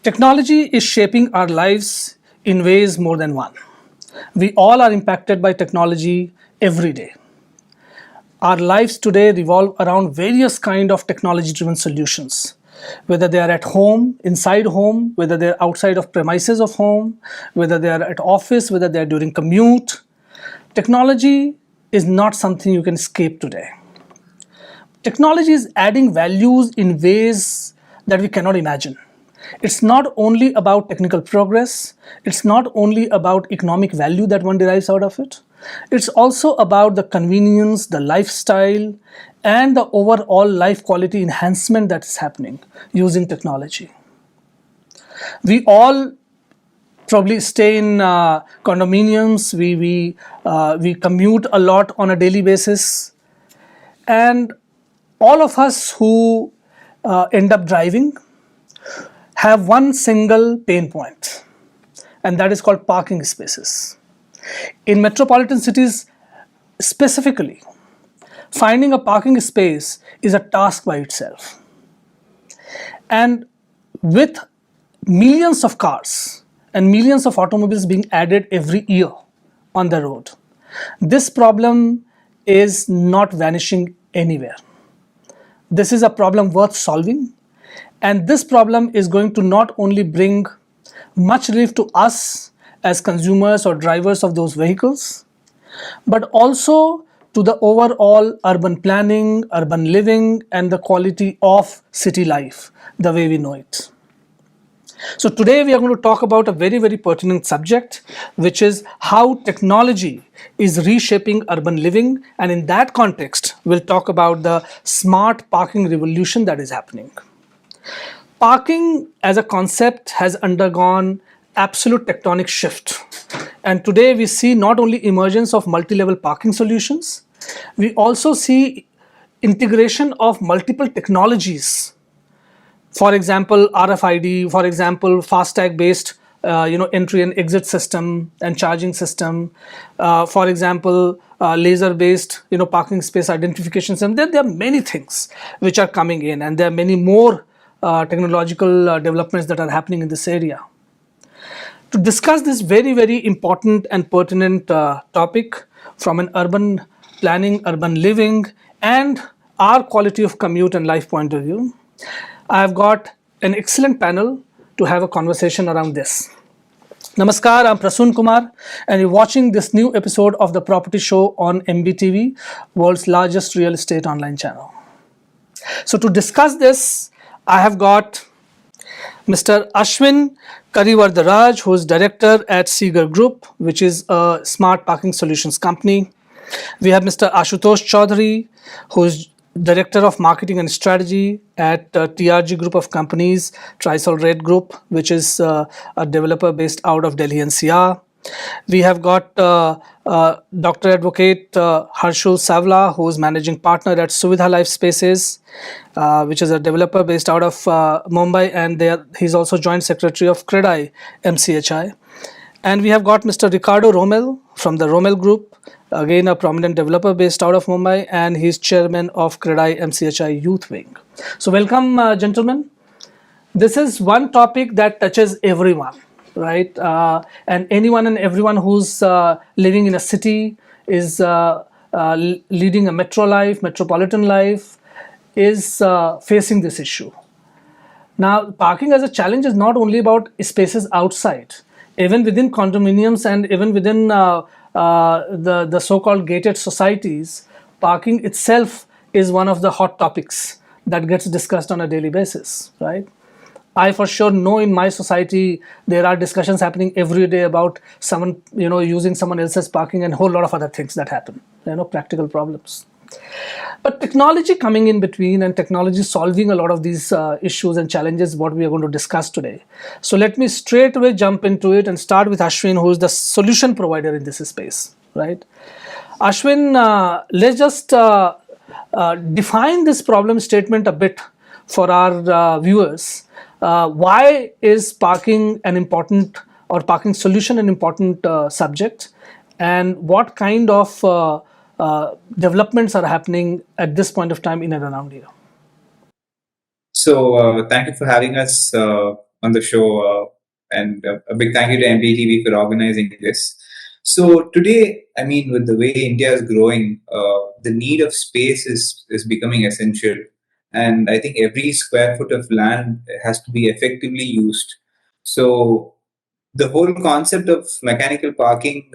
Technology is shaping our lives in ways more than one. We all are impacted by technology every day. Our lives today revolve around various kind of technology-driven solutions, whether they are at home, inside home, whether they're outside of premises of home, whether they are at office, whether they are during commute. Technology is not something you can escape today. Technology is adding values in ways that we cannot imagine. It's not only about technical progress, it's not only about economic value that one derives out of it, it's also about the convenience, the lifestyle, and the overall life quality enhancement that is happening using technology. We all probably stay in condominiums, we commute a lot on a daily basis, and all of us who end up driving have one single pain point, and that is called parking spaces. In metropolitan cities specifically, finding a parking space is a task by itself. And with millions of cars and millions of automobiles being added every year on the road, this problem is not vanishing anywhere. This is a problem worth solving, and this problem is going to not only bring much relief to us as consumers or drivers of those vehicles, but also to the overall urban planning, urban living, and the quality of city life, the way we know it. So today we are going to talk about a very, very pertinent subject, which is how technology is reshaping urban living. And in that context, we'll talk about the smart parking revolution that is happening. Parking as a concept has undergone absolute tectonic shift. And today we see not only emergence of multi-level parking solutions, we also see integration of multiple technologies. For example, RFID, for example, FASTag based entry and exit system and charging system, for example, laser based parking space identification system. There are many things which are coming in, and there are many more technological developments that are happening in this area. To discuss this very, very important and pertinent topic from an urban planning, urban living, and our quality of commute and life point of view, I have got an excellent panel to have a conversation around this. Namaskar, I'm Prasun Kumar, and you're watching this new episode of the Property Show on MBTV, world's largest real estate online channel. So to discuss this, I have got Mr. Ashwin Karivaradaraj, who is director at Seeger Group, which is a smart parking solutions company. We have Mr. Ashutosh Chaudhary, who is Director of Marketing and Strategy at TRG Group of Companies, Trisol Red Group, which is a developer based out of Delhi NCR. We have got Dr. Advocate Harshul Savla, who is Managing Partner at Suvidha Lifespaces, which is a developer based out of Mumbai, and he's also Joint Secretary of CREDAI-MCHI. And we have got Mr. Ricardo Romell from the Romell Group, again a prominent developer based out of Mumbai, and he's chairman of CREDAI-MCHI Youth Wing. So welcome, gentlemen. This is one topic that touches everyone, right? And anyone and everyone who's living in a city, is leading a metro life, metropolitan life, is facing this issue. Now, parking as a challenge is not only about spaces outside. Even within condominiums and even within the so-called gated societies, parking itself is one of the hot topics that gets discussed on a daily basis, right? I for sure know in my society there are discussions happening every day about someone using someone else's parking and a whole lot of other things that happen, practical problems. But technology coming in between and technology solving a lot of these issues and challenges, what we are going to discuss today. So let me straight away jump into it and start with Ashwin, who is the solution provider in this space, right? Ashwin, let's just define this problem statement a bit for our viewers. Why is parking an important, or parking solution an important subject, and what kind of developments are happening at this point of time in and around here? So thank you for having us on the show, and a big thank you to MBTV for organizing this. So today, I mean, with the way India is growing, the need of space is becoming essential, and I think every square foot of land has to be effectively used. So the whole concept of mechanical parking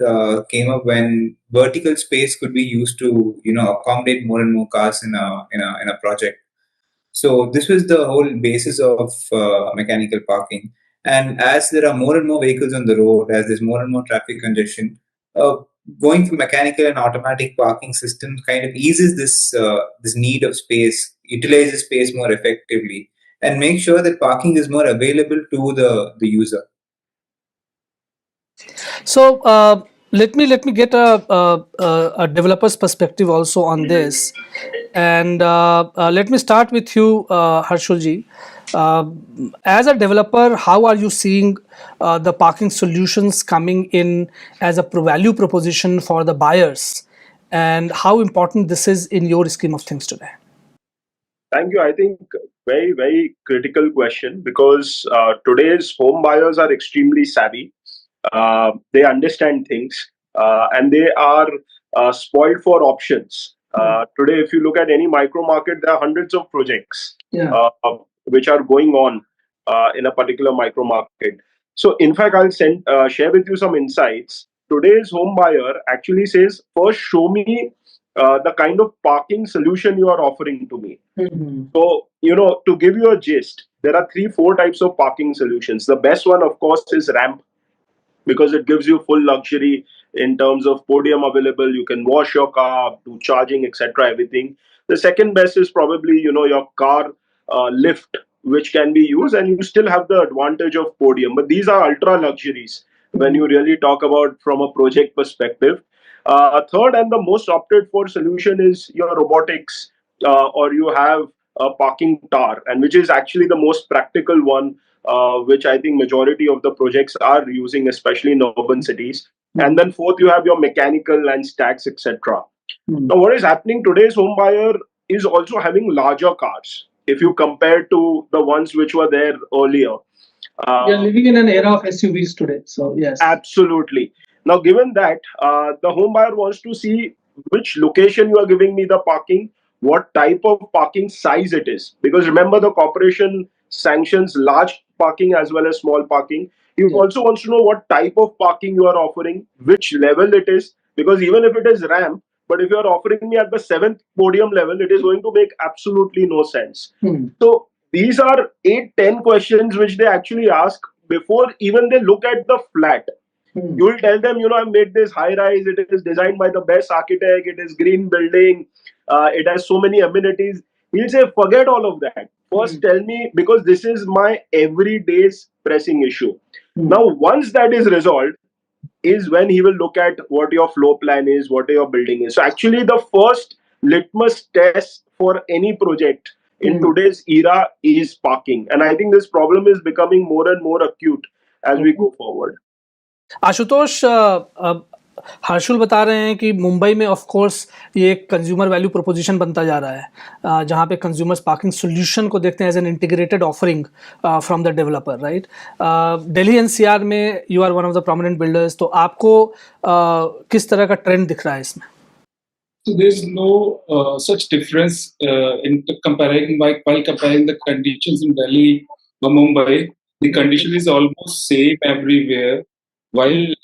came up when vertical space could be used to accommodate more and more cars in a project. So this was the whole basis of mechanical parking. And as there are more and more vehicles on the road, as there's more and more traffic congestion, uh, going for mechanical and automatic parking systems kind of eases this need of space, utilizes space more effectively, and make sure that parking is more available to the user. So let me get a developer's perspective also on this, and let me start with you, Harshulji. As a developer, how are you seeing the parking solutions coming in as a value proposition for the buyers, and how important this is in your scheme of things today? Thank you. I think very, very critical question because today's home buyers are extremely savvy. They understand things and they are spoiled for options. Today, if you look at any micro market, there are hundreds of projects which are going on in a particular micro market. So, in fact, I'll share with you some insights. Today's home buyer actually says, first, show me the kind of parking solution you are offering to me. So, to give you a gist, there are 3-4 types of parking solutions. The best one, of course, is ramp because it gives you full luxury in terms of podium available. You can wash your car, do charging, etc. Everything. The second best is probably your car lift, which can be used, and you still have the advantage of podium. But these are ultra luxuries when you really talk about from a project perspective. Third and the most opted for solution is your robotics, or you have a parking tower, and which is actually the most practical one, which I think majority of the projects are using, especially in urban cities. And then fourth, you have your mechanical and stacks, etc. Now, what is happening, today's home buyer is also having larger cars if you compare to the ones which were there earlier. We are living in an era of SUVs today, so yes. Absolutely. Now, given that, the home buyer wants to see which location you are giving me the parking, what type of parking size it is. Because remember, the corporation sanctions large parking as well as small parking. He also wants to know what type of parking you are offering, which level it is. Because even if it is ramp, but if you are offering me at the 7th podium level, it is going to make absolutely no sense. So these are 8-10 questions which they actually ask before even they look at the flat. You will tell them, I made this high rise, it is designed by the best architect, it is green building, it has so many amenities. He'll say, forget all of that. First tell me, because this is my everyday's pressing issue. Now, once that is resolved, is when he will look at what your floor plan is, what your building is. So actually the first litmus test for any project in today's era is parking. And I think this problem is becoming more and more acute as we go forward. Ashutosh, Harshul बता रहे हैं कि मुंबई में of course ये एक consumer value proposition बनता जा रहा है, जहां पे कंज्यूमर्स पार्किंग सॉल्यूशन को देखते हैं as an integrated offering from the developer, right? Delhi NCR में you are one of the prominent builders, तो आपको किस तरह का ट्रेंड दिख रहा है इसमें? So there is no such difference in comparing while comparing the conditions in Delhi or Mumbai. The condition is almost same everywhere. While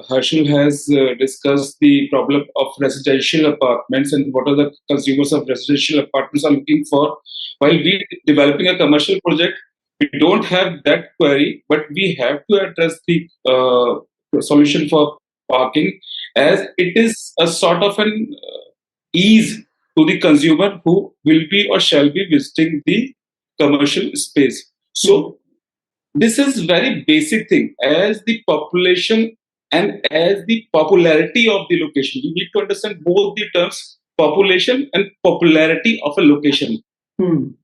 Harshul has discussed the problem of residential apartments and what are the consumers of residential apartments are looking for, while we developing a commercial project, we don't have that query, but we have to address the solution for parking, as it is a sort of an ease to the consumer who will be or shall be visiting the commercial space. So this is very basic thing. As the population and as the popularity of the location, you need to understand both the terms population and popularity of a location. An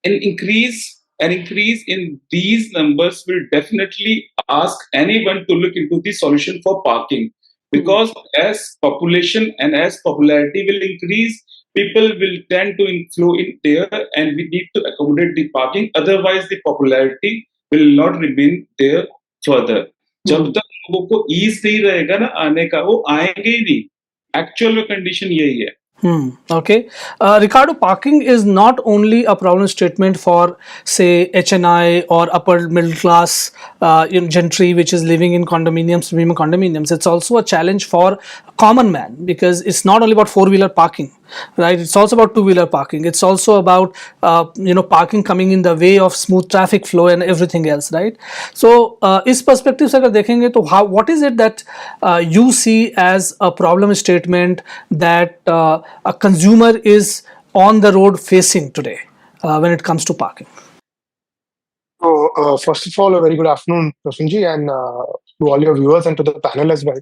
increase in these numbers will definitely ask anyone to look into the solution for parking, because as population and as popularity will increase, people will tend to inflow in there, and we need to accommodate the parking. Otherwise, the popularity will not remain there further. जब तक लोगों को ease नहीं रहेगा ना आने का, वो आएंगे ही नहीं. एक्चुअल में कंडीशन यही है. Okay. Ricardo, parking is not only a problem statement for, say, HNI or upper middle class gentry, which is living in condominiums, premium condominiums. It's also a challenge for common man, because it's not only about four-wheeler parking, right? It's also about two-wheeler parking. It's also about parking coming in the way of smooth traffic flow and everything else, right? So, इस perspective से अगर देखेंगे तो what is it that you see as a problem statement that a consumer is on the road facing today when it comes to parking? So, first of all, a very good afternoon, Prasunji, and to all your viewers and to the panel as well.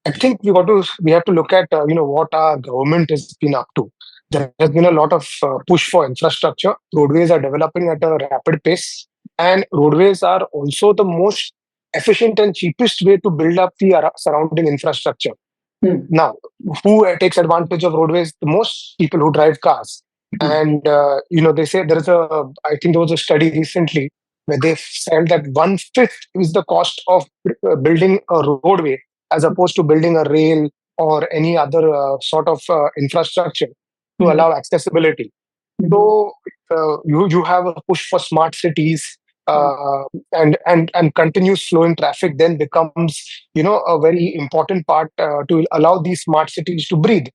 I think we have to look at what our government has been up to. There has been a lot of push for infrastructure. Roadways are developing at a rapid pace, and roadways are also the most efficient and cheapest way to build up the surrounding infrastructure. Now, who takes advantage of roadways the most? People who drive cars. And they say I think there was a study recently where they said that 1/5 is the cost of building a roadway as opposed to building a rail or any other sort of infrastructure to allow accessibility. So you have a push for smart cities, and continuous flowing traffic then becomes a very important part to allow these smart cities to breathe.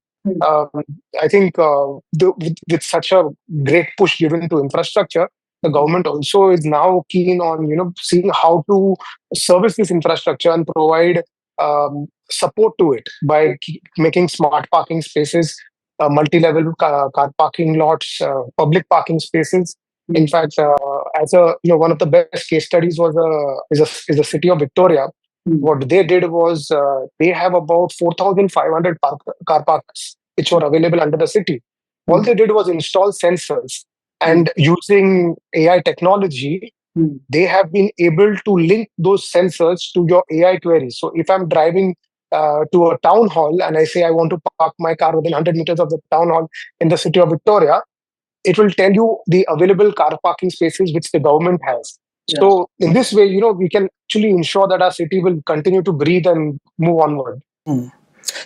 I think with such a great push given to infrastructure, the government also is now keen on seeing how to service this infrastructure and provide support to it by making smart parking spaces, multi-level car parking lots, public parking spaces. In fact, as one of the best case studies is the city of Victoria. What they did was they have about 4,500 car parks which were available under the city. All they did was install sensors, and using AI technology, they have been able to link those sensors to your AI queries. So if I'm driving to a town hall and I say I want to park my car within 100 meters of the town hall in the city of Victoria, it will tell you the available car parking spaces which the government has. Yeah. So in this way, we can actually ensure that our city will continue to breathe and move onward.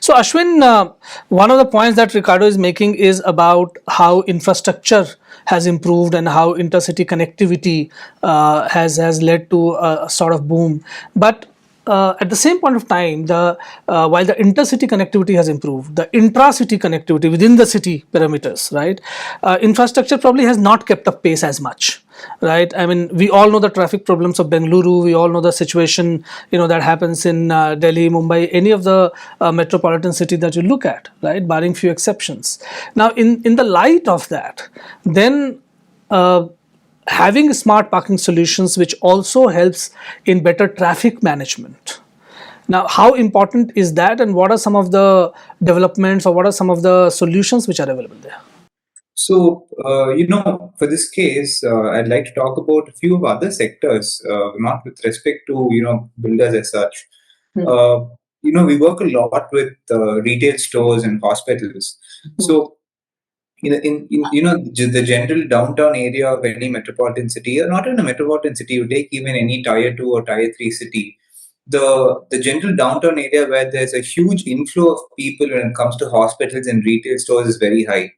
So Ashwin, one of the points that Ricardo is making is about how infrastructure has improved and how intercity connectivity has led to a sort of boom. But at the same point of time, while the intercity connectivity has improved, the intra-city connectivity within the city parameters, right? Infrastructure probably has not kept up pace as much, right? I mean, we all know the traffic problems of Bengaluru. We all know the situation, that happens in Delhi, Mumbai, any of the metropolitan city that you look at, right? Barring few exceptions. Now, in the light of that, then having smart parking solutions which also helps in better traffic management. Now, how important is that, and what are some of the developments or what are some of the solutions which are available there? So, for this case, I'd like to talk about a few of other sectors, not with respect to, builders as such. We work a lot with retail stores and hospitals. So, in the general downtown area of any metropolitan city, or not in a metropolitan city, you take even any tier 2 or tier 3 city, the general downtown area where there's a huge inflow of people when it comes to hospitals and retail stores is very high.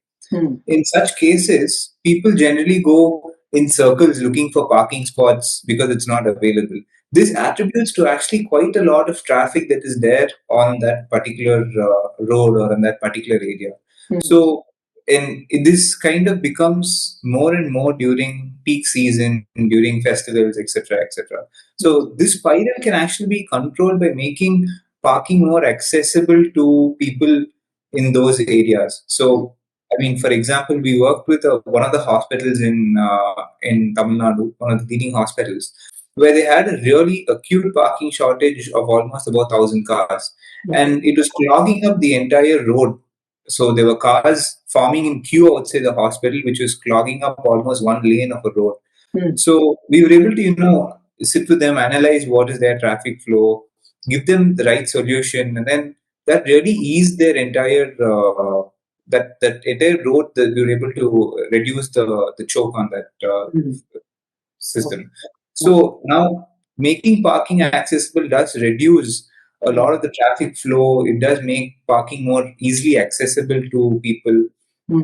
In such cases, people generally go in circles looking for parking spots because it's not available. This attributes to actually quite a lot of traffic that is there on that particular road or on that particular area. So, and this kind of becomes more and more during peak season, during festivals, etc., etc. So this spiral can actually be controlled by making parking more accessible to people in those areas. So, I mean, for example, we worked with one of the hospitals in Tamil Nadu, one of the leading hospitals, where they had a really acute parking shortage of almost about 1,000 cars, and it was clogging up the entire road. So there were cars forming in queue outside the hospital, which was clogging up almost one lane of a road. So we were able to, sit with them, analyze what is their traffic flow, give them the right solution, and then that really eased their entire that entire road. That we were able to reduce the choke on that system. So now making parking accessible does reduce a lot of the traffic flow. It does make parking more easily accessible to people.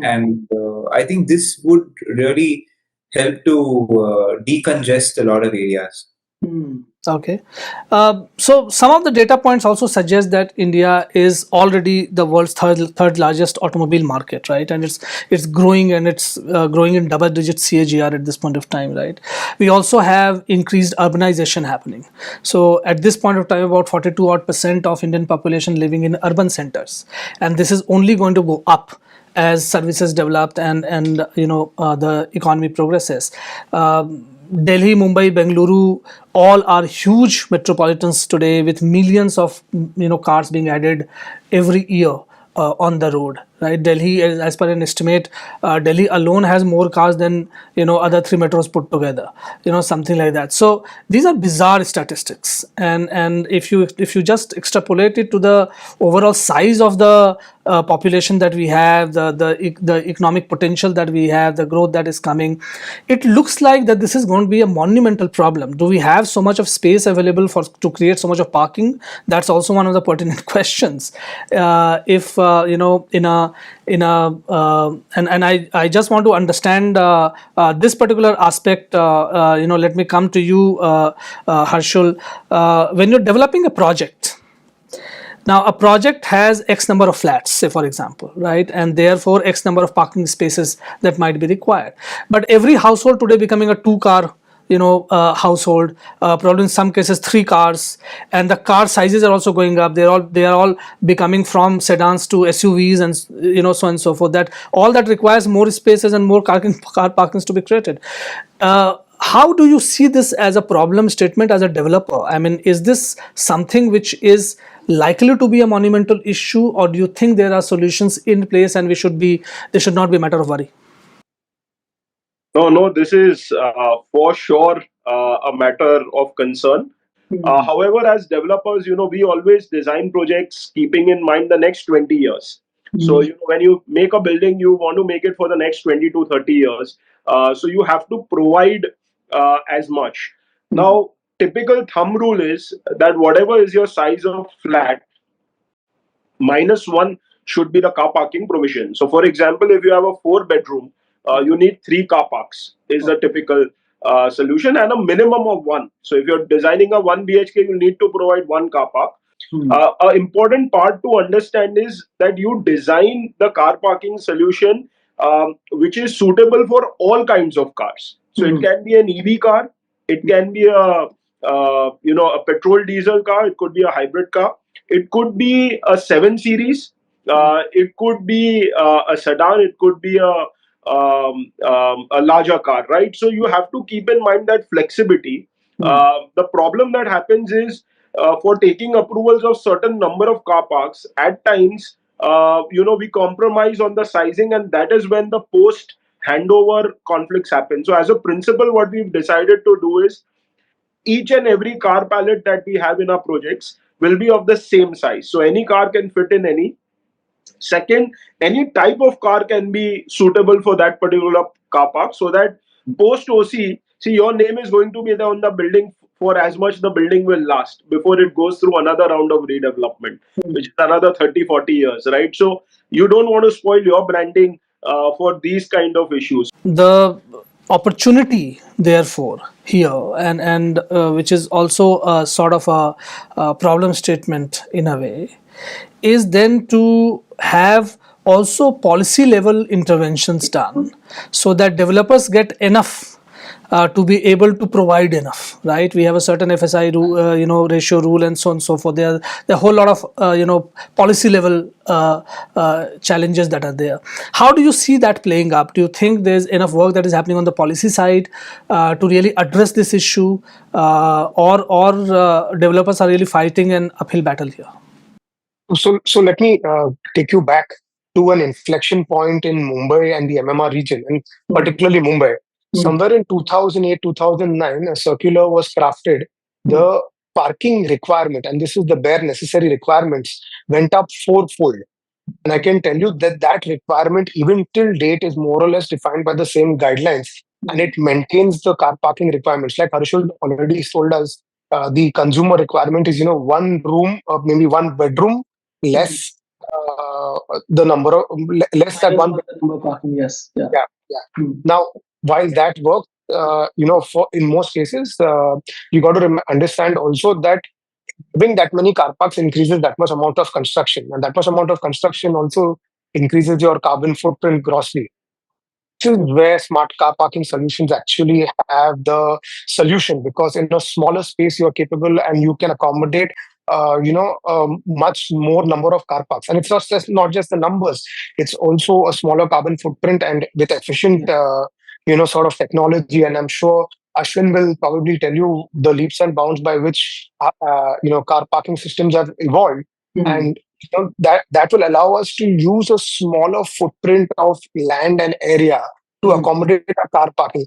And I think this would really help to decongest a lot of areas. Okay. So some of the data points also suggest that India is already the world's third largest automobile market, right? And it's growing, and it's growing in double digit CAGR at this point of time, right? We also have increased urbanization happening. So at this point of time, about 42 odd % of Indian population living in urban centers, and this is only going to go up as services developed and the economy progresses. Delhi, Mumbai, Bengaluru, all are huge metropolitans today, with millions of cars being added every year on the road. Right, Delhi, as per an estimate, Delhi alone has more cars than other three metros put together. Something like that. So these are bizarre statistics, and if you just extrapolate it to the overall size of the population that we have, the economic potential that we have, the growth that is coming, it looks like that this is going to be a monumental problem. Do we have so much of space available to create so much of parking? That's also one of the pertinent questions. If I just want to understand this particular aspect. Let me come to you, Harshul. When you're developing a project, now a project has X number of flats, say for example, right, and therefore X number of parking spaces that might be required. But every household today becoming a two-car household, probably in some cases 3 cars, and the car sizes are also going up. They are all becoming from sedans to SUVs, and so on and so forth. That all that requires more spaces and more car parkings to be created. How do you see this as a problem statement as a developer? I mean, is this something which is likely to be a monumental issue, or do you think there are solutions in place and they should not be a matter of worry? No, this is for sure a matter of concern. However, as developers, we always design projects keeping in mind the next 20 years. So, when you make a building, you want to make it for the next 20 to 30 years. So, you have to provide as much. Now, typical thumb rule is that whatever is your size of flat, -1 should be the car parking provision. So, for example, if you have a 4-bedroom, you need 3 car parks, is the typical solution, and a minimum of 1. So, if you're designing a 1 BHK, you need to provide 1 car park. An important part to understand is that you design the car parking solution which is suitable for all kinds of cars. So, it can be an EV car, it can be a petrol diesel car, it could be a hybrid car. It could be a 7 Series. It could be a sedan. It could be a larger car, right? So you have to keep in mind that flexibility. The problem that happens is for taking approvals of certain number of car parks, at times, we compromise on the sizing, and that is when the post handover conflicts happen. So as a principle, what we've decided to do is each and every car pallet that we have in our projects will be of the same size. So any car can fit in any. Second, any type of car can be suitable for that particular car park, so that post OC, see, your name is going to be there on the building for as much the building will last before it goes through another round of redevelopment, which is another 30-40 years, right? So you don't want to spoil your branding for these kind of issues. The opportunity therefore here, and which is also a sort of a problem statement in a way, is then to have also policy level interventions done so that developers get enough to be able to provide enough, right? We have a certain FSI rule, ratio rule, and so on and so forth. There are a whole lot of policy level challenges that are there. How do you see that playing up? Do you think there's enough work that is happening on the policy side to really address this issue, or developers are really fighting an uphill battle here? So let me take you back to an inflection point in Mumbai and the MMR region, and particularly Mumbai. Somewhere in 2008, 2009, a circular was crafted. The parking requirement, and this is the bare necessary requirements, went up 4-fold. And I can tell you that requirement, even till date, is more or less defined by the same guidelines and it maintains the car parking requirements. Like Harshul already told us, the consumer requirement is, one room, maybe one bedroom, less the number of less than one. Number of parking, yes. Yeah. Yeah. Now, while that works, for in most cases, you got to understand also that having that many car parks increases that much amount of construction, and that much amount of construction also increases your carbon footprint grossly. This is where smart car parking solutions actually have the solution, because in a smaller space you are capable and you can accommodate much more number of car parks. And it's not just the numbers, it's also a smaller carbon footprint and with efficient sort of technology. And I'm sure Ashwin will probably tell you the leaps and bounds by which car parking systems have evolved. And that will allow us to use a smaller footprint of land and area to accommodate our car parking.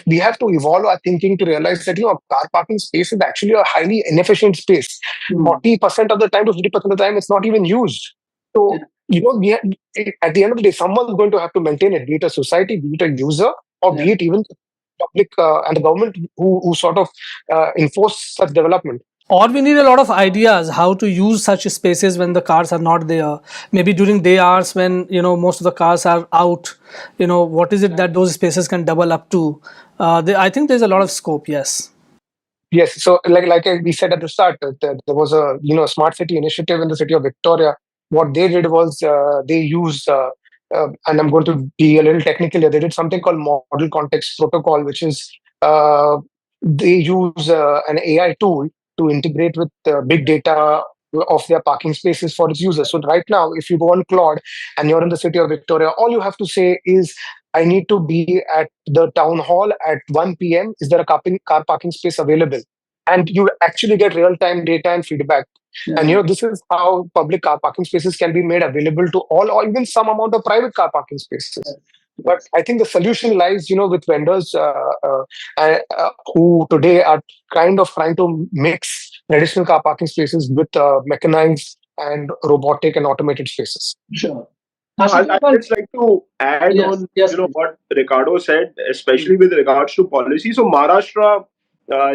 We have to evolve our thinking to realize that car parking space is actually a highly inefficient space. 40% of the time to 50% of the time it's not even used. So at the end of the day, someone's going to have to maintain it, be it a society, be it a user, or be it even public and the government who sort of enforce such development. Or we need a lot of ideas how to use such spaces when the cars are not there. Maybe during day hours when most of the cars are out. What is it that those spaces can double up to? I think there's a lot of scope. Yes. Yes. So like we said at the start, there was a smart city initiative in the city of Victoria. What they did was they used and I'm going to be a little technical here. They did something called model context protocol, which is they use an AI tool to integrate with big data of their parking spaces for its users. So right now, if you go on Claude and you're in the city of Victoria, all you have to say is, I need to be at the town hall at 1 p.m. Is there a car parking space available? And you actually get real-time data and feedback. Yeah. And this is how public car parking spaces can be made available to all, or even some amount of private car parking spaces. Yeah. But I think the solution lies, with vendors who today are kind of trying to mix traditional car parking spaces with mechanized and robotic and automated spaces. Sure. I'd just like to add on what Ricardo said, especially with regards to policy. So Maharashtra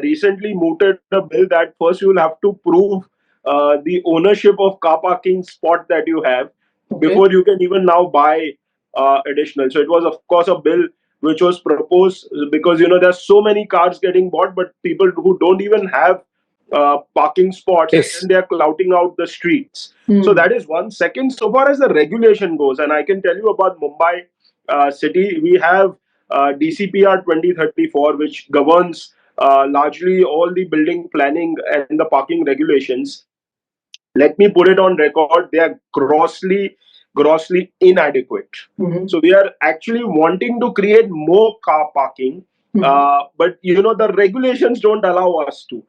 recently mooted a bill that first you will have to prove the ownership of car parking spot that you have before you can even now buy additional. So it was, of course, a bill which was proposed because there's so many cars getting bought, but people who don't even have parking spots, yes, and they are clouting out the streets. So that is one. Second, so far as the regulation goes, and I can tell you about Mumbai city, we have DCPR 2034, which governs largely all the building planning and the parking regulations. Let me put it on record, they are grossly inadequate. So we are actually wanting to create more car parking, but the regulations don't allow us to.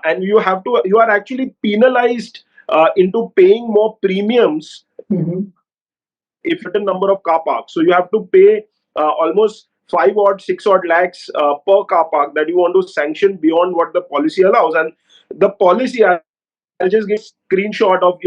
And you are actually penalized into paying more premiums if certain number of car parks. So you have to pay almost 6 odd lakhs per car park that you want to sanction beyond what the policy allows. And the policy, I'll just give a screenshot of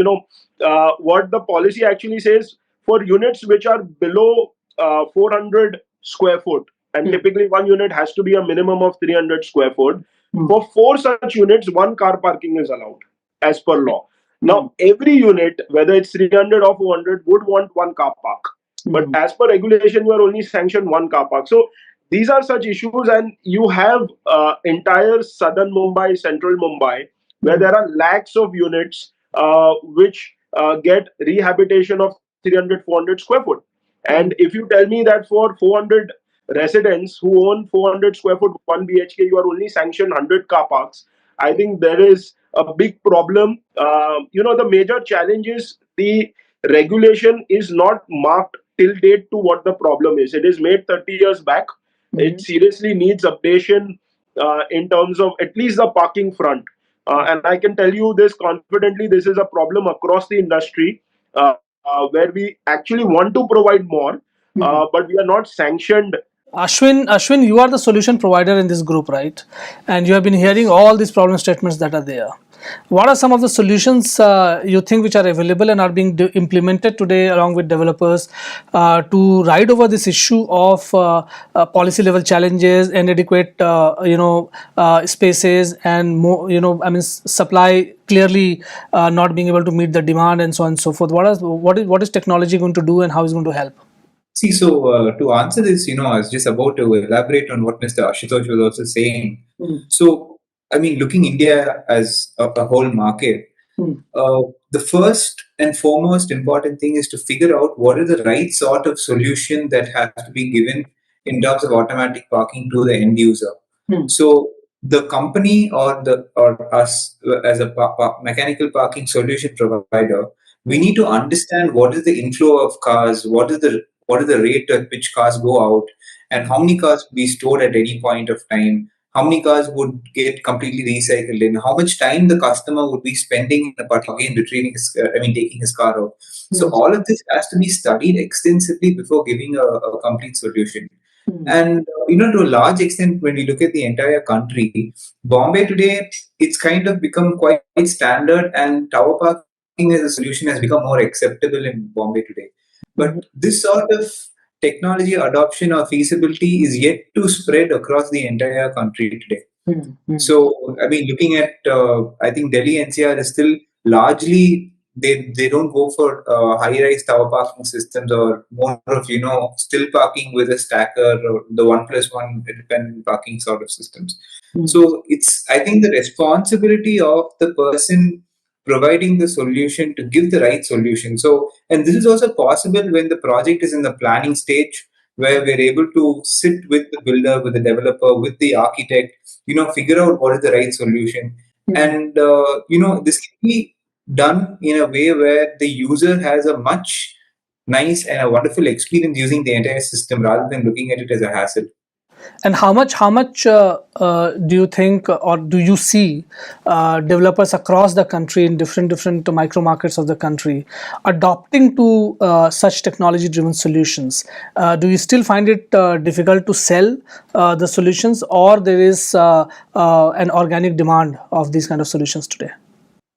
what the policy actually says for units which are below 400 square foot, and typically one unit has to be a minimum of 300 square foot. For 4 such units, 1 car parking is allowed as per law. Now every unit, whether it's 300 or 400, would want 1 car park, but as per regulation you are only sanctioned 1 car park. So these are such issues, and you have entire southern Mumbai, central Mumbai, where there are lakhs of units which get rehabilitation of 300, 400 square foot. And if you tell me that for 400 residents who own 400 square foot 1 BHK, you are only sanctioned 100 car parks, I think there is a big problem. The major challenge is the regulation is not marked till date to what the problem is. It is made 30 years back. It seriously needs updation in terms of at least the parking front. And I can tell you this confidently, this is a problem across the industry where we actually want to provide more, but we are not sanctioned Ashwin, you are the solution provider in this group, right? And you have been hearing all these problem statements that are there. What are some of the solutions you think which are available and are being implemented today along with developers to ride over this issue of policy level challenges, inadequate, spaces, and more, supply clearly not being able to meet the demand and so on and so forth. What is technology going to do and how is it going to help? See, so to answer this, I was just about to elaborate on what Mr. Ashutosh was also saying. So, I mean, looking India as a whole market, the first and foremost important thing is to figure out what is the right sort of solution that has to be given in terms of automatic parking to the end user. So, the company or us as a mechanical parking solution provider, we need to understand what is the inflow of cars, what is the rate at which cars go out, and how many cars be stored at any point of time, how many cars would get completely recycled in, how much time the customer would be spending again retrieving taking his car out. So all of this has to be studied extensively before giving a complete solution. And to a large extent, when we look at the entire country, Bombay today, it's kind of become quite standard, and tower parking as a solution has become more acceptable in Bombay today. But this sort of technology adoption or feasibility is yet to spread across the entire country today. So, I mean, looking at, I think Delhi NCR is still largely, they don't go for high-rise tower parking systems, or more of, still parking with a stacker, or the 1+1 independent parking sort of systems. So it's, I think, the responsibility of the person providing the solution to give the right solution. So, and this is also possible when the project is in the planning stage, where we're able to sit with the builder, with the developer, with the architect, figure out what is the right solution. And, this can be done in a way where the user has a much nice and a wonderful experience using the entire system rather than looking at it as a hassle. And how much do you think or do you see developers across the country in different micro markets of the country adopting to such technology driven solutions? Do you still find it difficult to sell the solutions, or there is an organic demand of these kind of solutions today?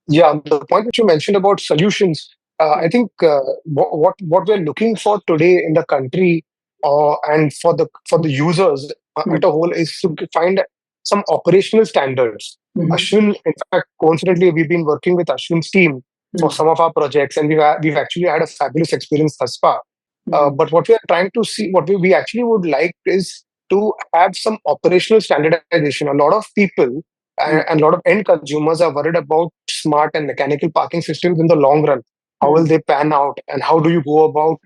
Yeah, the point which you mentioned about solutions, I think what we're looking for today in the country, and for the users at a whole, is to find some operational standards. Ashwin, in fact, coincidentally, we've been working with Ashwin's team for some of our projects, and we've actually had a fabulous experience thus far. But what we are trying to see, what we actually would like is to have some operational standardization. A lot of people and a lot of end consumers are worried about smart and mechanical parking systems in the long run. How will they pan out, and how do you go about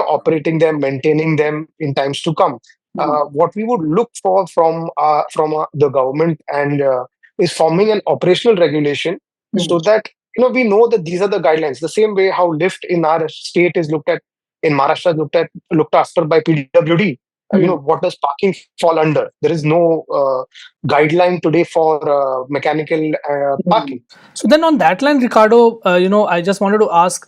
operating them, maintaining them in times to come? What we would look for from the government and is forming an operational regulation, so that we know that these are the guidelines. The same way how lift in our state is looked at, in Maharashtra is looked after by PWD. What does parking fall under? There is no guideline today for mechanical parking. So then on that line, Ricardo, I just wanted to ask,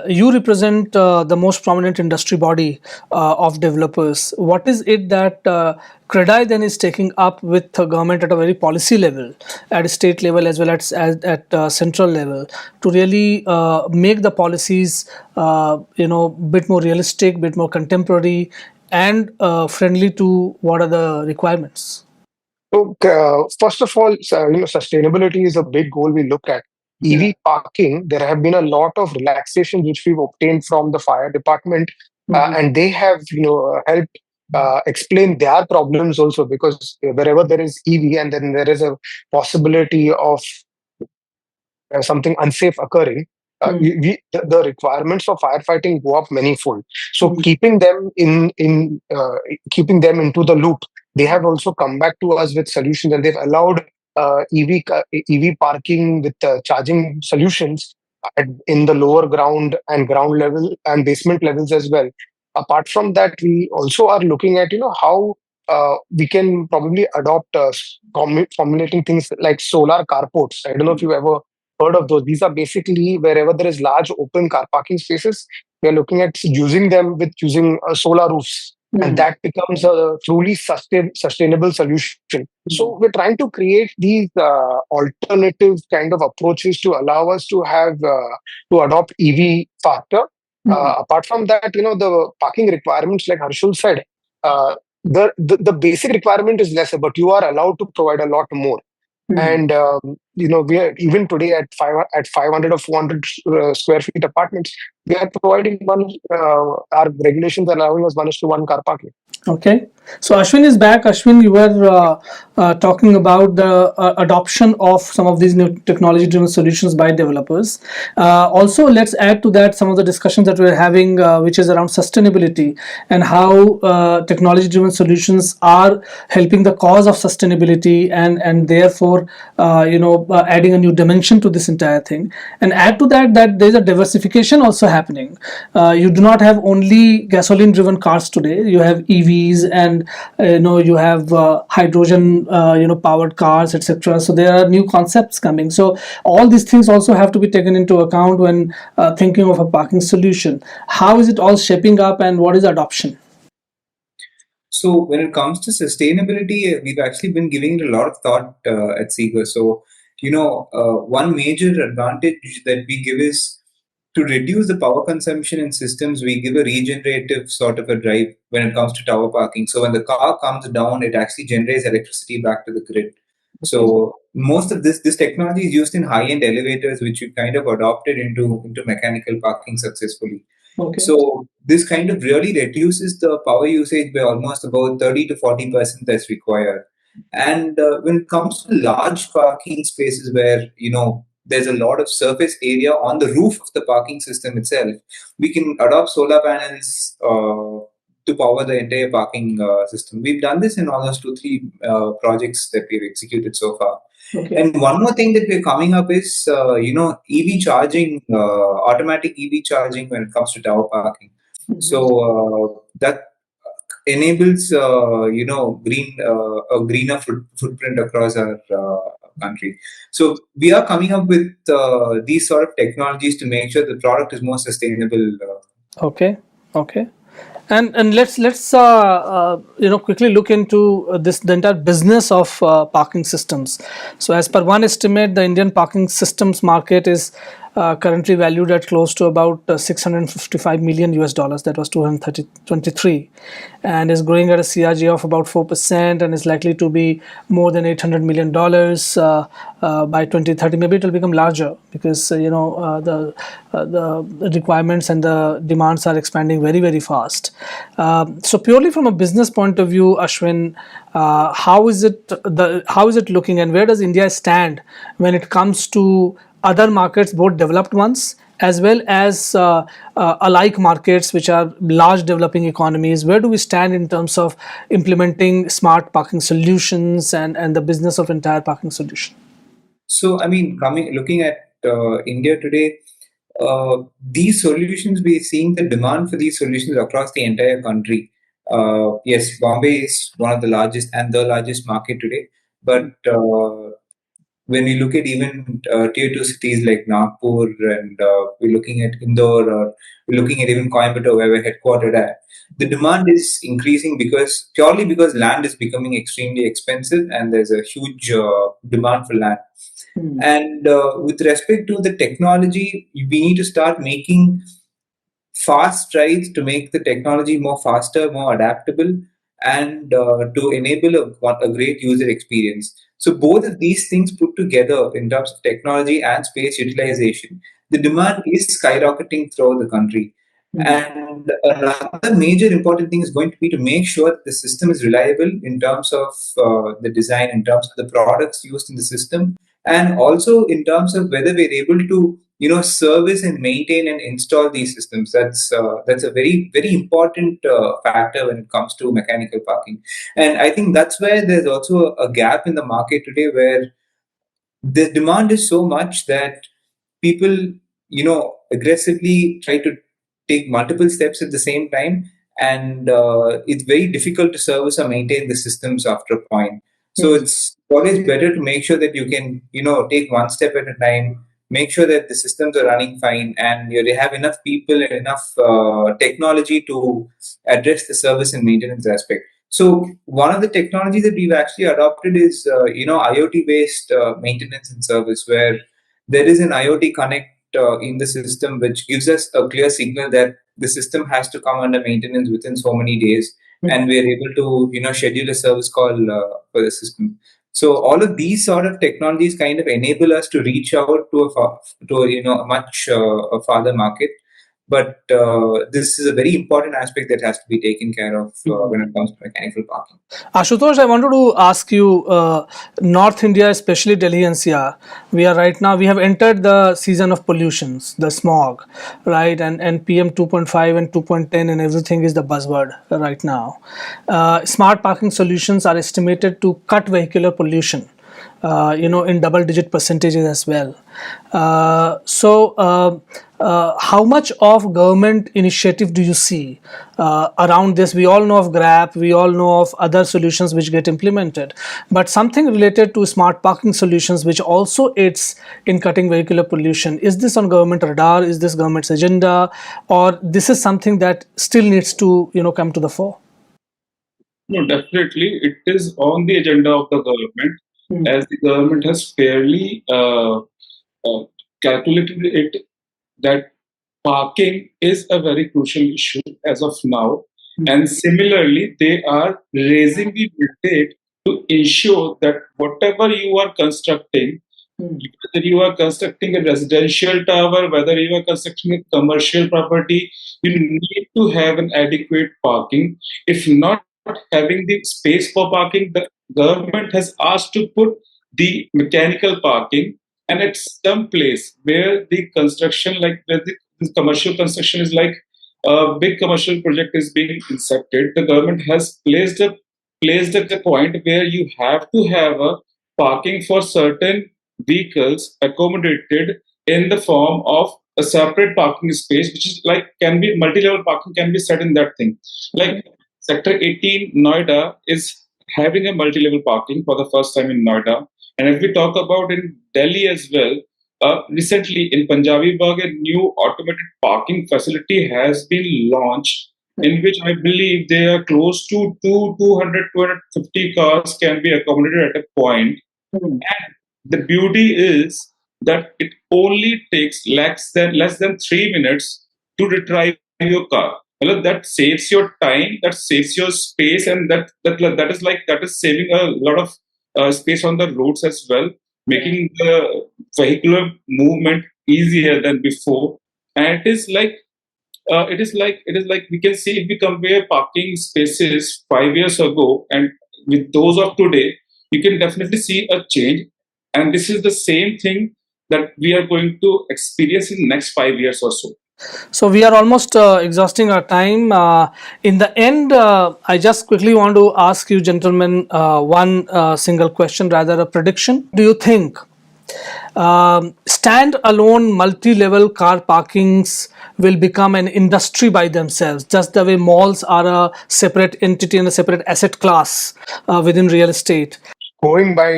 you represent the most prominent industry body of developers. What is it that CREDAI then is taking up with the government at a very policy level, at a state level as well as at central level, to really make the policies, bit more realistic, bit more contemporary, and friendly to what are the requirements? So, first of all, sustainability is a big goal we look at. EV parking, there have been a lot of relaxation which we've obtained from the fire department, and they have, helped explain their problems also, because wherever there is EV and then there is a possibility of something unsafe occurring, the requirements for firefighting go up manifold. So keeping them keeping them into the loop, they have also come back to us with solutions, and they've allowed EV parking with charging solutions in the lower ground and ground level and basement levels as well. Apart from that, we also are looking at how we can probably adopt formulating things like solar carports. I don't know if you've ever heard of those. These are basically wherever there is large open car parking spaces, we are looking at using them with using solar roofs. and that becomes a truly sustainable solution. So we're trying to create these alternative kind of approaches to allow us to have to adopt EV faster. Apart from that, the parking requirements, like Harshul said, the basic requirement is lesser, but you are allowed to provide a lot more. And we are even today at 500 or 400 square feet apartments. We are providing our regulations are allowing us 1:1 car parking. Okay, so Ashwin is back. Ashwin, you were talking about the adoption of some of these new technology-driven solutions by developers. Also, let's add to that some of the discussions that we're having, which is around sustainability and how technology-driven solutions are helping the cause of sustainability and therefore, adding a new dimension to this entire thing. And add to that there's a diversification also happening. You do not have only gasoline-driven cars today. You have EVs and you have hydrogen powered cars, etc. So there are new concepts coming. So all these things also have to be taken into account when thinking of a parking solution. How is it all shaping up and what is adoption? So when it comes to sustainability, we've actually been giving it a lot of thought at Seeger. So one major advantage that we give is to reduce the power consumption in systems. We give a regenerative sort of a drive when it comes to tower parking. So when the car comes down, it actually generates electricity back to the grid. So most of this technology is used in high-end elevators, which we kind of adopted into mechanical parking successfully. Okay. So this kind of really reduces the power usage by almost about 30 to 40% that's required. And when it comes to large parking spaces where there's a lot of surface area on the roof of the parking system itself, we can adopt solar panels to power the entire parking system. We've done this in almost 2-3 projects that we've executed so far. Okay. And one more thing that we're coming up is, EV charging, automatic EV charging when it comes to tower parking. So that enables, a greener footprint across our country. So we are coming up with these sort of technologies to make sure the product is more sustainable. Okay. And let's quickly look into the entire business of parking systems. So as per one estimate, the Indian parking systems market is currently valued at close to about $655 million. That was 2023, and is growing at a CRG of about 4%, and is likely to be more than $800 million by 2030. Maybe it will become larger because the requirements and the demands are expanding very, very fast. So purely from a business point of view, Ashwin, how is it looking, and where does India stand when it comes to other markets, both developed ones as well as alike markets which are large developing economies? Where do we stand in terms of implementing smart parking solutions and the business of entire parking solution? So looking at India today, these solutions, we're seeing the demand for these solutions across the entire country. Yes, Bombay is one of the largest and the largest market today, but when we look at even tier 2 cities like Nagpur, and we're looking at Indore, or we're looking at even Coimbatore, where we're headquartered at, the demand is increasing purely because land is becoming extremely expensive and there's a huge demand for land. And with respect to the technology, we need to start making fast strides to make the technology more faster, more adaptable, and to enable a great user experience. So both of these things put together in terms of technology and space utilization, the demand is skyrocketing throughout the country. And another major important thing is going to be to make sure that the system is reliable in terms of the design, in terms of the products used in the system, and also in terms of whether we're able to service and maintain and install these systems. That's a very, very important factor when it comes to mechanical parking. And I think that's where there's also a gap in the market today, where the demand is so much that people aggressively try to take multiple steps at the same time, and it's very difficult to service or maintain the systems after a point. So it's always better to make sure that you can take one step at a time, make sure that the systems are running fine, and they have enough people and enough technology to address the service and maintenance aspect. So one of the technologies that we've actually adopted is IoT based maintenance and service, where there is an IoT connect in the system which gives us a clear signal that the system has to come under maintenance within so many days, and we are able to schedule a service call for the system. So all of these sort of technologies kind of enable us to reach out to a much farther market. But this is a very important aspect that has to be taken care of when it comes to mechanical parking. Ashutosh, I wanted to ask you, North India, especially Delhi NCR, we have entered the season of pollutions, the smog, right? And PM 2.5 and 2.10 and everything is the buzzword right now. Smart parking solutions are estimated to cut vehicular pollution, in double-digit percentages as well. How much of government initiative do you see around this? We all know of GRAP, we all know of other solutions which get implemented, but something related to smart parking solutions which also aids in cutting vehicular pollution. Is this on government radar? Is this government's agenda? Or this is something that still needs to come to the fore? No, definitely it is on the agenda of the government, as the government has fairly calculated it that parking is a very crucial issue as of now. And similarly, they are raising the mandate to ensure that whatever you are constructing, whether you are constructing a residential tower, whether you are constructing a commercial property, you need to have an adequate parking. If not having the space for parking, the government has asked to put the mechanical parking, and at some place where the construction, like where the commercial construction is like a big commercial project is being incepted, the government has placed a point where you have to have a parking for certain vehicles accommodated in the form of a separate parking space, which is like can be multi-level parking can be set in that thing. Like Sector 18 Noida is having a multi-level parking for the first time in Noida. And if we talk about in Delhi as well, recently in Punjabi Bagh, a new automated parking facility has been launched, in which I believe there are close to 250 cars can be accommodated at a point. And the beauty is that it only takes less than 3 minutes to retrieve your car. Well, that saves your time, that saves your space, and that is saving a lot of space on the roads as well, making the vehicular movement easier than before. And it is like we can see, if we compare parking spaces 5 years ago and with those of today, you can definitely see a change. And this is the same thing that we are going to experience in the next 5 years or so. So we are almost exhausting our time. In the end, I just quickly want to ask you gentlemen one single question, rather a prediction. Do you think stand-alone multi-level car parkings will become an industry by themselves, just the way malls are a separate entity and a separate asset class within real estate? Going by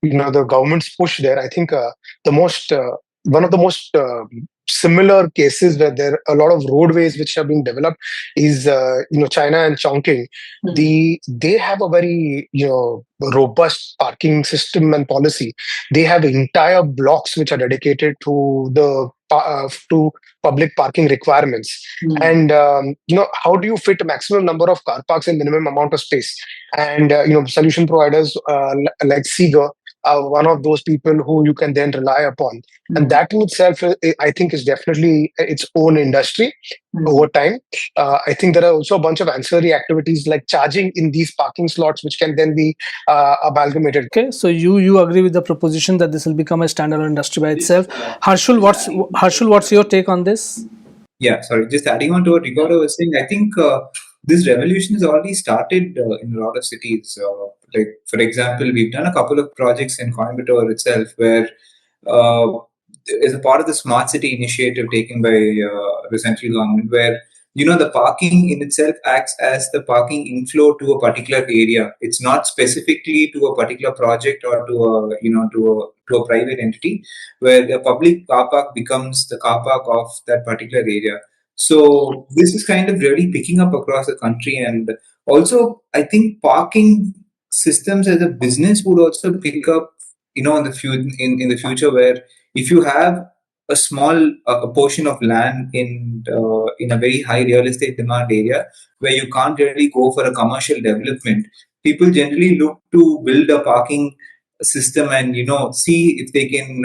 the government's push there, I think one of the most similar cases where there are a lot of roadways which have been developed is China and Chongqing. They have a very robust parking system and policy. They have entire blocks which are dedicated to the to public parking requirements. And how do you fit a maximum number of car parks in minimum amount of space? And solution providers like Seeger are one of those people who you can then rely upon. And that in itself, I think, is definitely its own industry over time. I think there are also a bunch of ancillary activities like charging in these parking slots, which can then be amalgamated. Okay, so you agree with the proposition that this will become a standalone industry by itself. Harshul, what's your take on this? Yeah, sorry, just adding on to what Ricardo was saying, I think this revolution has already started in a lot of cities. Like, for example, we've done a couple of projects in Coimbatore itself where as a part of the smart city initiative taken by the central government, where the parking in itself acts as the parking inflow to a particular area. It's not specifically to a particular project or to a private entity, where the public car park becomes the car park of that particular area. So this is kind of really picking up across the country, and also I think parking systems as a business would also pick up, in the future, where if you have a small a portion of land in a very high real estate demand area where you can't really go for a commercial development, people generally look to build a parking system and see if they can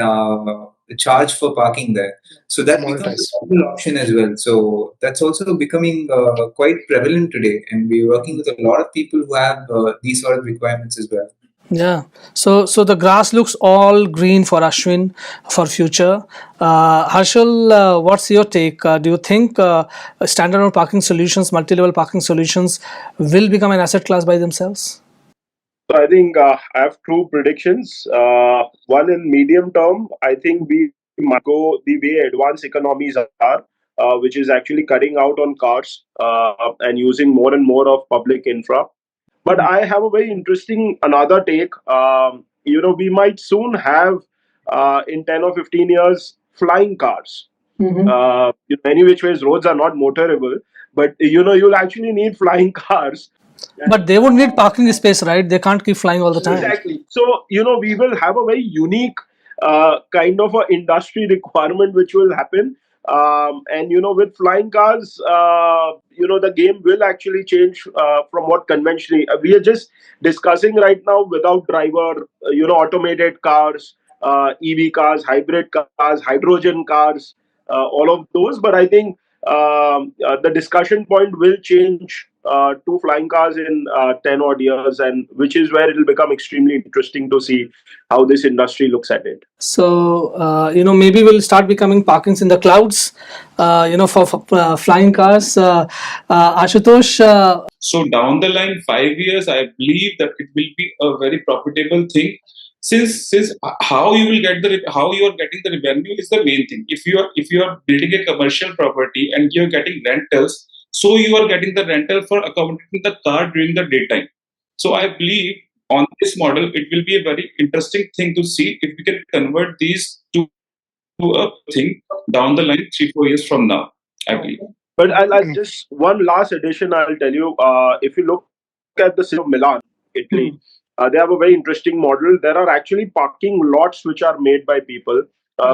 charge for parking there. So that becomes Monetize. a viable option as well. So that's also becoming quite prevalent today, and we're working with a lot of people who have these sort of requirements as well. Yeah. So the grass looks all green for Ashwin for future. Harshul, what's your take? Do you think standalone parking solutions, multi-level parking solutions, will become an asset class by themselves? So I think I have two predictions. One, in medium term, I think we might go the way advanced economies are, which is actually cutting out on cars and using more and more of public infra. But I have a very interesting another take. We might soon have in 10 or 15 years flying cars. In many which ways, roads are not motorable, but you'll actually need flying cars. But they would need parking space, right? They can't keep flying all the time. Exactly. So, we will have a very unique kind of a industry requirement which will happen. And, with flying cars, the game will actually change from what conventionally. We are just discussing right now without driver, automated cars, EV cars, hybrid cars, hydrogen cars, all of those. But I think the discussion point will change to flying cars in 10 odd years, and which is where it will become extremely interesting to see how this industry looks at it. So, maybe we'll start becoming parkings in the clouds, for flying cars. Ashutosh? So down the line, 5 years, I believe that it will be a very profitable thing. Since how you are getting the revenue is the main thing. If you are building a commercial property and you're getting rentals, so you are getting the rental for accommodating the car during the daytime. So I believe on this model, it will be a very interesting thing to see if we can convert these to a thing down the line 3-4 years from now, I believe. But I'll just one last addition I'll tell you. If you look at the city of Milan, Italy, they have a very interesting model. There are actually parking lots which are made by people,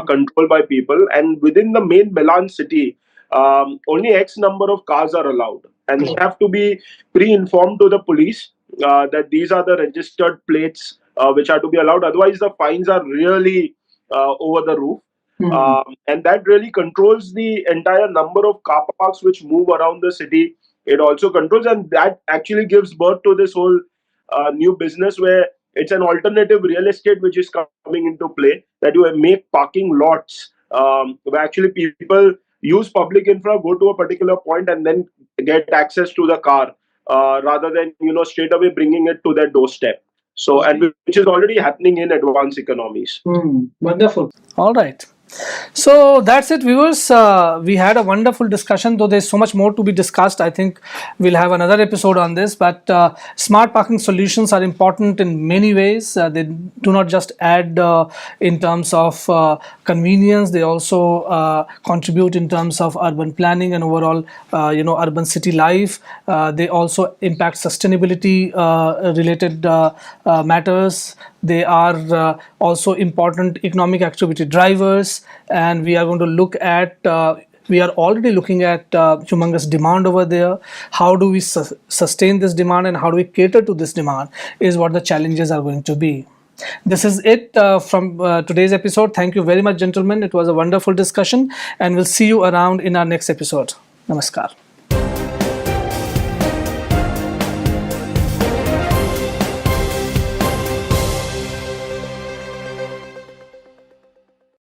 controlled by people, and within the main Milan city, only X number of cars are allowed, and they have to be pre-informed to the police that these are the registered plates which are to be allowed. Otherwise, the fines are really over the roof. And that really controls the entire number of car parks which move around the city. It also controls, and that actually gives birth to this whole new business where it's an alternative real estate which is coming into play, that you make parking lots where actually people use public infra, go to a particular point and then get access to the car rather than straight away bringing it to their doorstep. So, and which is already happening in advanced economies. Wonderful. All right. So that's it, viewers. We had a wonderful discussion, though there's so much more to be discussed. I think we'll have another episode on this, but smart parking solutions are important in many ways. They do not just add in terms of convenience, they also contribute in terms of urban planning and overall urban city life. They also impact sustainability related matters. They are also important economic activity drivers, and we are going to look at we are already looking at humongous demand over there. How do we sustain this demand, and how do we cater to this demand is what the challenges are going to be. This is it from today's episode. Thank you very much, gentlemen. It was a wonderful discussion, and we'll see you around in our next episode. Namaskar.